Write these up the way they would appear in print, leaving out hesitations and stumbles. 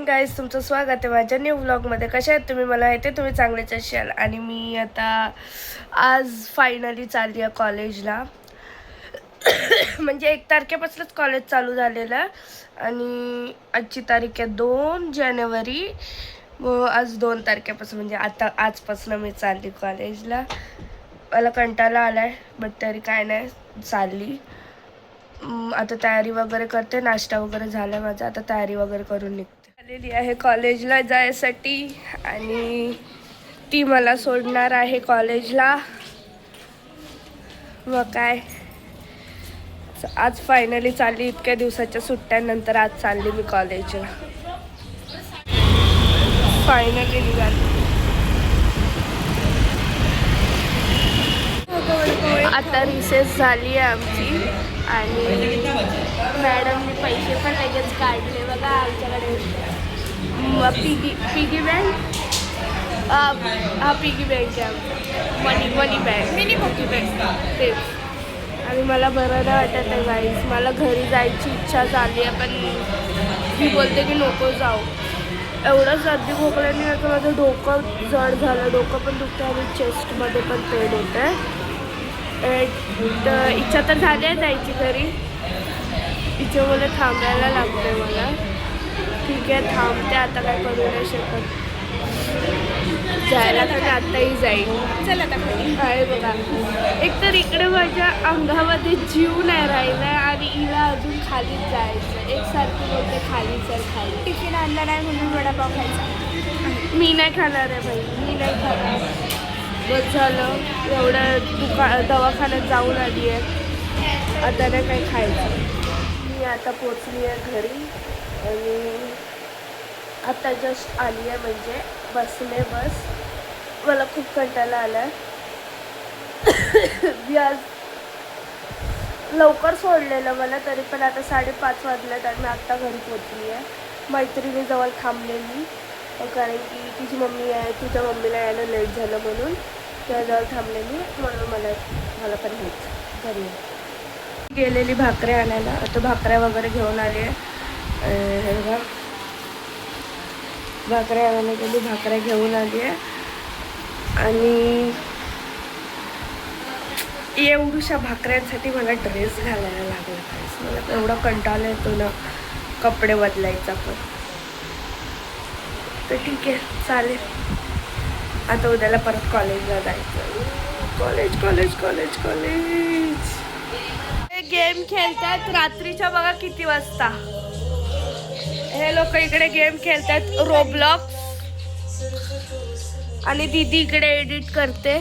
Guys, तुमचं स्वागत आहे माझ्या न्यू व्लॉगमध्ये. कशा आहेत तुम्ही? मला येते तुम्ही चांगलेच असाल. आणि मी आता आज फायनली चालली आहे कॉलेजला. म्हणजे 1 तारखेपासूनच कॉलेज चालू झालेलं आणि आजची तारीख आहे 2 जानेवारी. आज 2 तारखेपासून म्हणजे आजपासून मी चालली कॉलेजला. मला कंटाळा आला आहे बट तरी काय नाही, चालली. आता तयारी वगैरे करते, नाश्ता वगैरे झाला माझा. आता तयारी वगैरे करून निघते. आलेली आहे कॉलेजला जायसाठी आणि ती मला सोडणार आहे कॉलेजला. मग काय, आज फायनली चालली. इतक्या दिवसाच्या सुट्ट्यानंतर आज चालली मी कॉलेजला. फायनली निघाली. आता रिसेस झाली आहे आमची आणि मॅडमने पैसे पण लगेच काढले बघा आमच्याकडे. पिगी बँक, हा पिगी बँक आहे. मनी बँक, मिनी मोठी बँक तेच. आणि मला बरं नाही वाटत आहे गाईस. मला घरी जायची इच्छा झाली आहे पण मी बोलते की नको जाऊ. एवढं सर्दी खोकल्याने आता माझं डोकं जड झालं, डोकं पण दुखतं आणि चेस्टमध्ये पण पेन होतं आहे. इच्छा तर झाली आहे जायची घरी. इच्छेमुळे थांबायला लागते मला. ठीक आहे, थांबते. आता काय करू नाही शकत. जायला तर आत्ताही जाईल. चल आता आहे बघा. एकतर इकडे माझ्या अंगामध्ये जीव नाही राहिला आणि हिला अजून खालीच जायचं. एकसारखी बोलते खाली चल खाली. टिफिन आणला नाही म्हणून वडापाव खायचा. मी नाही खाणार आहे भाई, मी नाही खाणार. बस झालं. एवढं दवाखान्यात जाऊन आली आहे, आता नाही काही खायचं. मी आता पोचली आहे घरी आणि आता जस्ट आली आहे, म्हणजे बसले बस. मला खूप कंटाळा आला आहे. मी आज लवकर सोडलेलं मला, तरी पण आता 5:30 वाजल्यात आणि मी आत्ता घरी पोचली आहे. मैत्रिणीजवळ थांबलेली कारण की तिची मम्मी आहे, तिच्या मम्मीला यायला लेट झालं म्हणून त्याजवळ थांबलेली. म्हणून मला पण हेच घरी गेलेली भाकऱ्या आणायला. आता भाकऱ्या वगैरे घेऊन आली आहे. हे बघा, भाकऱ्या आणायला गेली, भाकऱ्या घेऊन आली आहे. आणि एवढ्याशा भाकऱ्यांसाठी मला ड्रेस घालायला लागला. मला एवढा कंटाळा येतो ना कपडे बदलायचा पण. तर ठीक आहे, चालेल. आता उद्याला परत कॉलेजला जायचं. कॉलेज. गेम खेळतात रात्रीच्या बघा किती वाजता. हे लोक इकडे गेम खेळतात रोब्लॉक्स. आणि दीदी इकडे एडिट करते.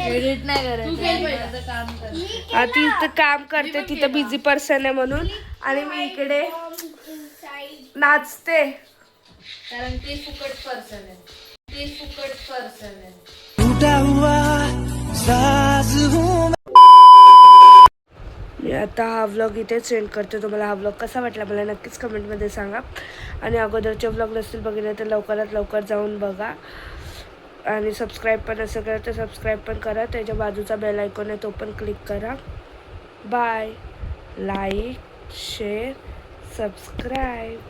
एडिट नाही करत, ती इथं काम करते, तिथं बिझी पर्सन आहे म्हणून. आणि मी इकडे नाचते कारण ते फुकट पर्सन आहे. मी आता हा व्लॉग इथे सेंड करते. तुम्हाला हा व्लॉग कसा वाटला मला नक्कीच कमेंटमध्ये सांगा. आणि अगोदरचे व्लॉग नसतील बघितले तर लवकरात लवकर जाऊन बघा. आणि सबस्क्राईब पण असं करा तर सबस्क्राईब पण करा. त्याच्या बाजूचा बेल आयकॉन आहे तो पण क्लिक करा. बाय. Like, share, subscribe.